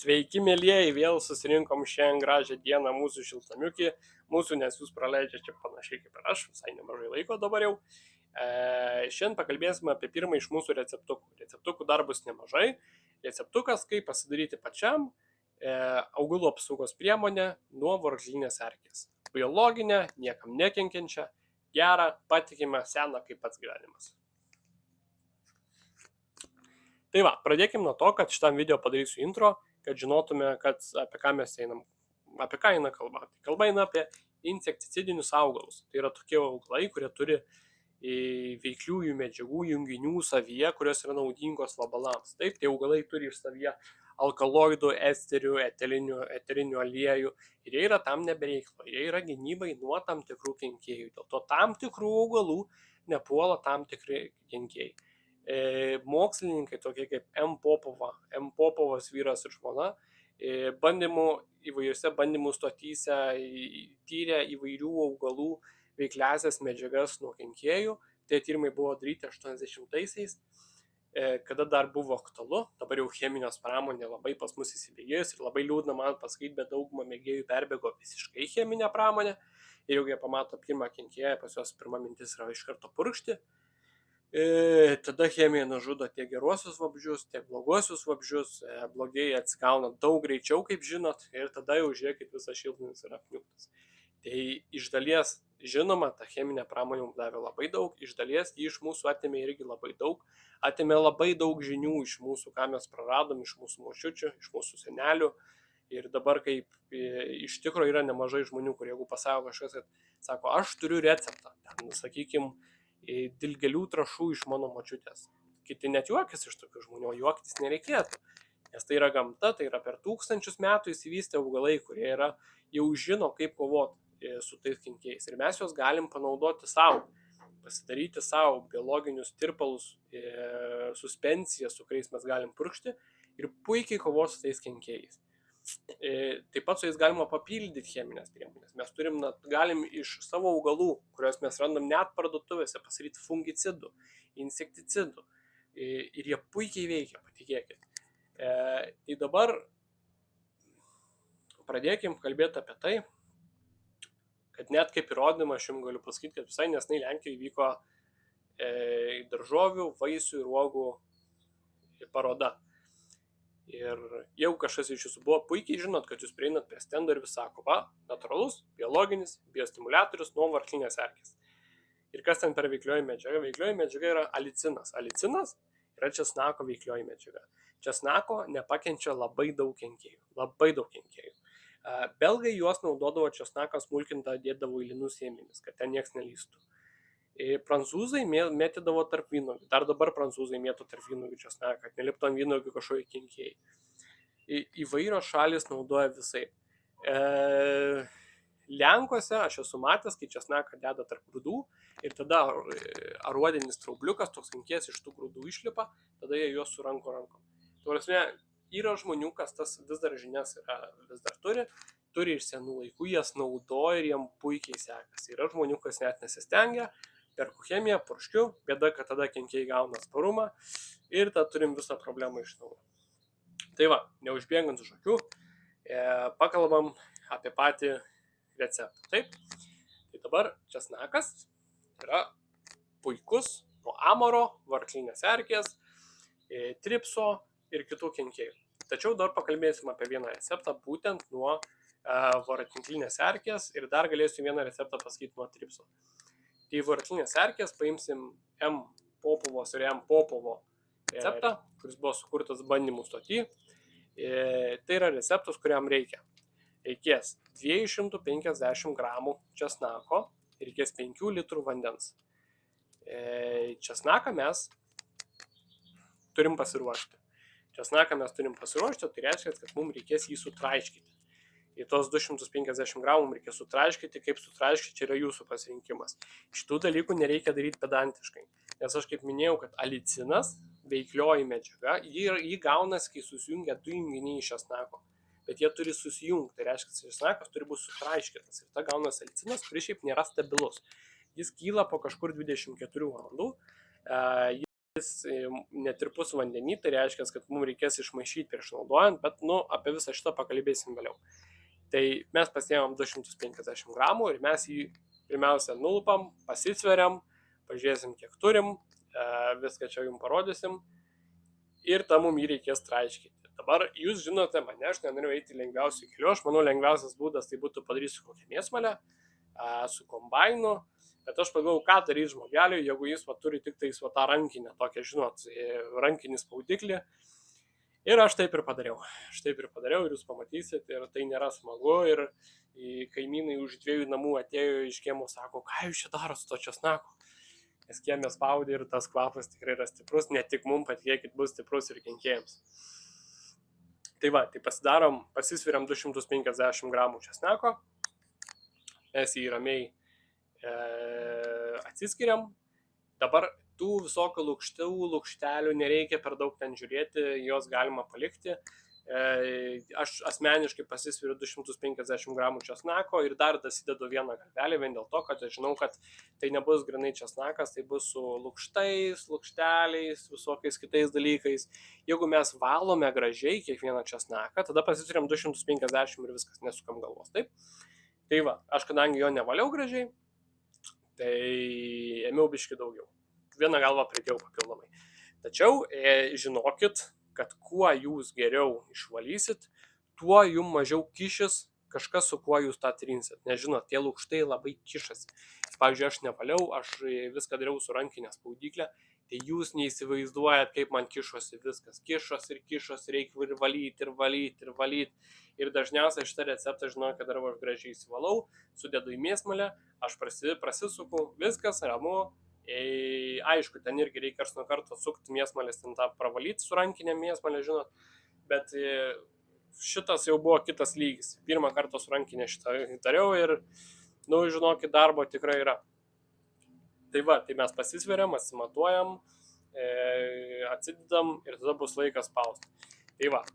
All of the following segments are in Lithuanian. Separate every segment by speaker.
Speaker 1: Sveiki, mėlyjeji, vėl susirinkom šiandien gražią dieną mūsų šiltamiukį. Mūsų, nes jūs praleidžiate čia panašiai kaip ir aš, visai nemažai laiko dabar jau. Šiandien pakalbėsime apie pirmą iš mūsų receptukų. Receptukų dar bus nemažai. Receptukas, kaip pasidaryti pačiam augalų apsaugos priemonę nuo vargžlinės erkės. Biologinę, niekam nekenkiančią, gerą, patikimą, seną kaip pats gyvenimas. Tai va, pradėkime nuo to, kad šitam video padarysiu intro, kad žinotume, kad apie ką mes einam, apie ką eina kalba. Tai kalba eina apie insekticidinius augalus. Tai yra tokie augalai, kurie turi veikliųjų medžiagų junginių savyje, kurios yra naudingos vabalams. Taip, tie augalai turi iš savyje alkaloidų, esterių, eterinių aliejų ir jie yra tam nebereiklo. Jie yra gynybai nuo tam tikrų kenkėjų. Dėl to tam tikrų augalų nepuola tam tikri kenkėjai. Mokslininkai tokie kaip M. Popovas vyras ir žmona įvairiose bandymų stotyse tyrė įvairių augalų veikliąsias medžiagas nuo kenkėjų. Tie tyrimai buvo daryti 80-aisiais, kada dar buvo aktualu. Dabar jau cheminės pramonė labai pas mus įsibėgėjus ir labai liūdna man pasakyti, bet dauguma mėgėjų perbėgo visiškai cheminę pramonę. Ir jeigu jie pamato pirmą kenkėją, pas juos pirma mintis yra iš karto purkšti. Tada chemija nužudo tiek geruosius vabzdžius, tiek bloguosius vabzdžius, blogiai atsigauna daug greičiau, kaip žinot, ir tada jau žiūrėkit, visas šiltnamius yra apniuktas. Tai iš dalies, žinoma, ta cheminė pramonė mums davė labai daug, iš dalies iš mūsų atėmė irgi labai daug, atėmė labai daug žinių iš mūsų, ką mes praradom, iš mūsų močiučių, iš mūsų senelių. Ir dabar kaip iš tikrųjų yra nemažai žmonių, kurie jeigu pasako kažkas, kad sako, aš turiu receptą, ten, sakykim, dilgėlių trąšų iš mano močiutės. Kiti net juokis iš tokių žmonių, juoktis nereikėtų, nes tai yra gamta, tai yra per tūkstančius metų įsivystę augalai, kurie yra, jau žino, kaip kovoti su tais kenkėjais. Ir mes juos galim panaudoti savo, pasidaryti savo biologinius tirpalus, suspensijas, su kuriais mes galim purkšti ir puikiai kovoti su tais kenkėjais. Taip pat su jais galima papildyti cheminės priemonės. Mes galim iš savo augalų, kuriuos mes randam net parduotuvėse, pasidaryti fungicidų, insekticidų. Ir jie puikiai veikia, patikėkit. Tai dabar pradėkim kalbėti apie tai, kad net kaip įrodymą aš jums galiu pasakyti, kad visai nesnai Lenkijoje vyko daržovių, vaisių ir uogų paroda. Ir jeigu kažkas iš jūsų buvo, puikiai žinot, kad jūs prieinat prie stendo ir vis sako, va, natūralus, biologinis, biostimuliatorius nuo vargšlinės erkės. Ir kas ten per veiklioji medžiaga? Veiklioji medžiaga yra alicinas. Alicinas yra česnako veiklioji medžiaga. Česnako nepakenčia labai daug kenkėjų. Labai daug kenkėjų. Belgai juos naudodavo česnaką smulkintą, dėdavo į linų sėmenis, kad ten nieks nelystų. Prancūzai mėtydavo tarp vynuogių. Dar dabar prancūzai mėto tarp vynuogių česnaką, kad neliptų ant vynuogių kažkokie kenkėjai. Įvairios šalis naudoja visai. Lenkuose aš esu matęs, kai česnaką deda tarp grūdų ir tada aruodinis traubliukas, toks kenkėjas iš tų grūdų išlipa, tada jie juos su rankom. Tuolasme, yra žmonių, kas tas vis dar žinias vis dar turi iš senų laikų, jas naudoja ir jiem puikiai sekasi. Yra žmonių, kas net nesistengia, perku chemiją, purškiu, bėda, kad tada kenkėjai gauna atsparumą ir tada turim visą problemą iš naujo. Tai va, neužbėgant už akių, pakalbam apie patį receptą. Taip, tai dabar česnakas yra puikus nuo amaro, vargšlinės erkės, tripso ir kitų kenkėjų. Tačiau dar pakalbėsim apie vieną receptą būtent nuo vargšlinės erkės ir dar galėsiu vieną receptą pasakyti nuo tripso. Tai vargšlinės erkės paimsim M. Popovos ir M. Popovo receptą, kuris buvo sukurtas bandymų stoty. Tai yra receptas, kuriam reikės 250 gramų česnako ir reikės 5 litrų vandens. Česnaką mes turim pasiruošti. Tai reiškia, kad mums reikės jį sutraiškyti. Į tos 250 gramų reikės sutraiškyti, kaip sutraiškyti, čia yra jūsų pasirinkimas. Šitų dalykų nereikia daryti pedantiškai, nes aš kaip minėjau, kad alicinas, veiklioji medžiaga, jį gaunasi, kai susijungia du junginiai iš česnako, bet jie turi susijungti, tai reiškia, kad česnakas turi būti sutraiškytas ir ta gaunasi alicinas, kuris šiaip nėra stabilus. Jis kyla po kažkur 24 valandų, netirpus vandenį, tai reiškia, kad mums reikės išmaišyti prieš naudojant, bet apie visą šitą pakalbėsim vėliau. Tai mes pasiėmėm 250 gramų ir mes jį pirmiausia nulupam, pasisveriam, pažiūrėsim, kiek turim, viską čia jums parodysim ir tam mums jį reikės traiškyti. Dabar jūs žinote mane, aš nenoriu eiti lengviausių kelių, aš manau lengviausias būdas tai būtų padaryti su kokią mėsmalę, su kombainu, bet aš pagalvojau, ką daryti žmogeliui, jeigu jis turi tik tais tą rankinę, tokią, žinot, rankinį spaudiklį. Ir aš taip ir padariau. Ir jūs pamatysit, ir tai nėra smagu. Ir kaimynai už 2 namų atėjo iš kiemo, sako, ką jūs čia darot su to česnaku? Nes kiemė spaudė ir tas kvapas tikrai yra stiprus, ne tik mums, patikėkit, bus stiprus ir kenkėjams. Tai tai pasisveriam 250 gramų česnako, mes jį ramiai atsiskiriam. Dabar tų visokių lukštelių nereikia per daug ten žiūrėti, jos galima palikti. Aš asmeniškai pasisveriu 250 gramų česnako ir dar dasidedu vieną galvelį, vien dėl to, kad aš žinau, kad tai nebus grinai česnakas, tai bus su lukšteliais, visokiais kitais dalykais. Jeigu mes valome gražiai kiekvieną česnaką, tada pasisveriam 250 ir viskas, nesukam galvos, taip? Tai aš kadangi jo nevaliau gražiai, tai ėmiau biškį daugiau. Vieną galvą pridėjau papildomai. Tačiau žinokit, kad kuo jūs geriau išvalysit, tuo jums mažiau kišis kažkas, su kuo jūs tą trinsit. Nes žinot, tie lukštai labai kišasi. Pavyzdžiui, aš nevaliau, aš viską dariau su rankinė spaudiklė, tai jūs neįsivaizduojat, kaip man kišosi viskas. Kišosi, reikia ir valyti. Ir dažniausiai šitą receptą žinau, kad dar aš gražiai įsivalau, sudedu į mėsmalę, aš prasisuku, viskas ramu. Aišku, ten irgi reikia nuo karto sukti mėsmalės, ten tą pravalyti su rankinė mėsmalė, žinot, bet šitas jau buvo kitas lygis. Pirmą kartą su rankinė šitą dariau ir, žinokit, darbo tikrai yra. Tai mes pasisveriam, atsimatuojam, atsidedam ir tada bus laikas spausti.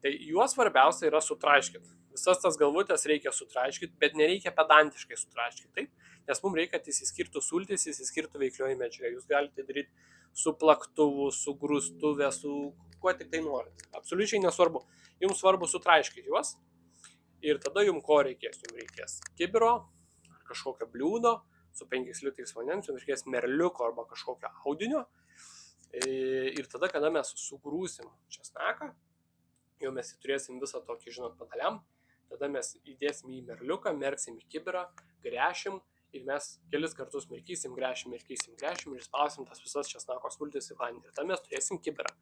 Speaker 1: Tai juos svarbiausia yra sutraiškyti. Visas tas galvutės reikia sutraiškyti, bet nereikia pedantiškai sutraiškyti, taip? Nes mums reikia, kad įsiskirtų sultis, įsiskirtų veiklioji medžiaga. Jūs galite daryti su plaktuvu, su grūstuvė, su kuo tik tai norite. Absoliučiai nesvarbu. Jums svarbu sutraiškyti juos ir tada jums ko reikės? Jums reikės kibiro, kažkokio bliūdo su 5 litrais vandens, jums reikės merliuko arba kažkokio audinio. Ir tada, kada mes sugrūsim česnaką, jau mes turėsim visą tokį, žinot, padaliam, tada mes įdėsim į merliuką, merksim į kibirą, gręšim ir mes kelis kartus mirkysim, gręšim ir spausim tas visas česnako sultis į vandenį. Ir tada mes turėsim kibirą.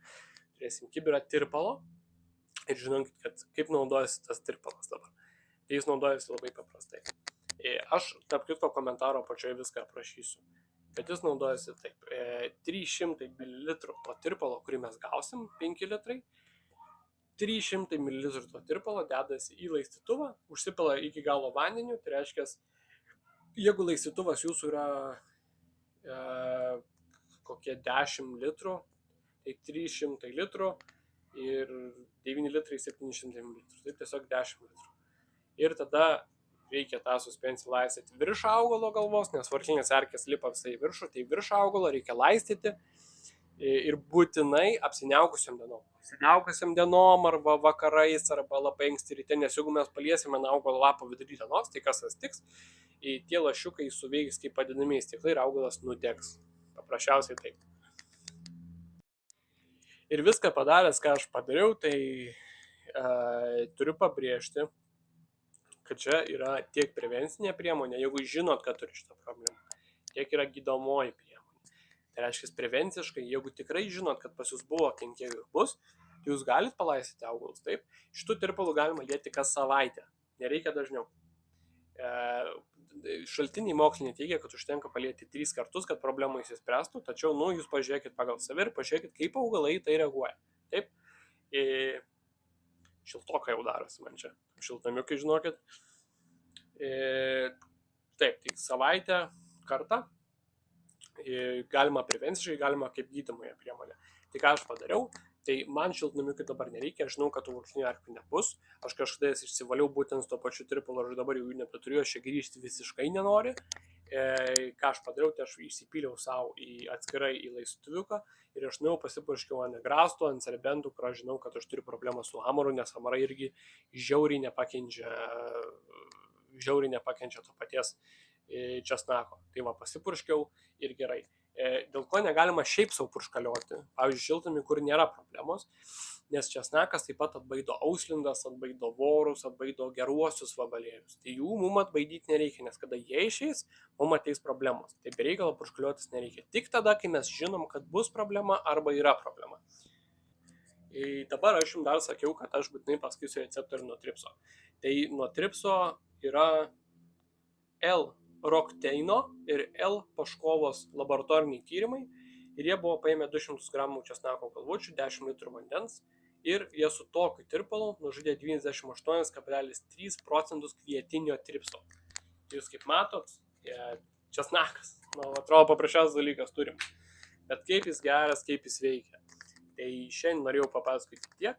Speaker 1: Turėsim kibirą tirpalo ir žinokit, kad kaip naudojasi tas tirpalas dabar. Tai jis naudojasi labai paprastai. Aš, tarp kitko, komentaro apačioje viską aprašysiu. Bet jis naudojasi taip. 300 ml to tirpalo, kurį mes gausim, 5 litrai, 300 ml to tirpalo dedasi į laistytuvą, užsipila iki galo vandeniu, tai reiškia, jeigu laistytuvas jūsų yra kokie 10 litrų, tai 300 litrų ir 9 litrai 700 ml, tai tiesiog 10 litrų. Ir tada reikia tą suspensiją laistyti virš augalo galvos, nes varklinės erkės lipa visai viršų, tai virš augalo reikia laistyti ir būtinai apsiniaukusiam dienom. Apsiniaukusiam dienom arba vakarais arba labai anksti ryte, nes jeigu mes paliesime augalo lapą vidury dienos, tai kas atsitiks, tie lašiukai suveiks kaip padedamieji stiklai ir augalas nudegs. Paprasčiausiai taip. Ir viską padaręs, ką aš padariau, tai turiu pabrėžti, kad čia yra tiek prevencinė priemonė, jeigu žinot, kad turi šitą problemą, tiek yra gydomoji priemonė. Tai reiškia, prevenciškai, jeigu tikrai žinot, kad pas jūs buvo kenkėjų ir bus, tai jūs galite palaistyti augalus, taip. Šitų tirpalų galima lieti kas savaitę, nereikia dažniau. Šaltiniai moksliniai teigia, kad užtenka palieti 3 kartus, kad problema įsispręstų, tačiau, jūs pažiūrėkit pagal save ir pažiūrėkit, kaip augalai tai reaguoja. Taip. Šiltoka jau darosi man čia. Šiltamiukai, žinokit. Taip, tik savaitę kartą. Galima prevenciškai, galima kaip gydomoje priemonė. Tai ką aš padariau, tai man šiltnamiukai dabar nereikia, aš žinau, kad tų varkšnių erkių nebus. Aš kažkada išsivaliau būtent su to pačiu tirpalu, aš dabar jau jų nebeturiu, aš čia grįžti visiškai nenori. Ką aš padariau, tai aš įsipyliau savo atskirai į laistuviuką ir aš nuėjau pasipurškiau ant negrastų, ant serbentų, kur aš žinau, kad aš turiu problemą su amaru, nes amarai irgi žiauriai nepakenčia to paties česnako. Tai va, pasipurškiau ir gerai. Dėl ko negalima šiaip savo purškalioti, pavyzdžiui, šiltnamį, kur nėra problemos, nes česnakas taip pat atbaido auslindas, atbaido vorus, atbaido geruosius vabalėlius. Tai jų mum atbaidyti nereikia, nes kada jie išeis, mum ateis problemos. Tai be reikalo purškaliuotis nereikia. Tik tada, kai mes žinom, kad bus problema arba yra problema. Dabar aš jums dar sakiau, kad aš būtinai pasakysiu receptą ir nuo tripso. Tai nuo tripso yra L-rokteino ir L-paškovos laboratoriniai tyrimai ir jie buvo paėmę 200 gramų česnako galvučių, 10 litrų vandens ir jie su tokiu tirpalu nužudė 98,3 procentus kvietinio tripso. Jūs kaip matot, česnakas, atrodo paprasčiausias dalykas turim, bet kaip jis geras, kaip jis veikia. Tai šiandien norėjau papasakoti tiek.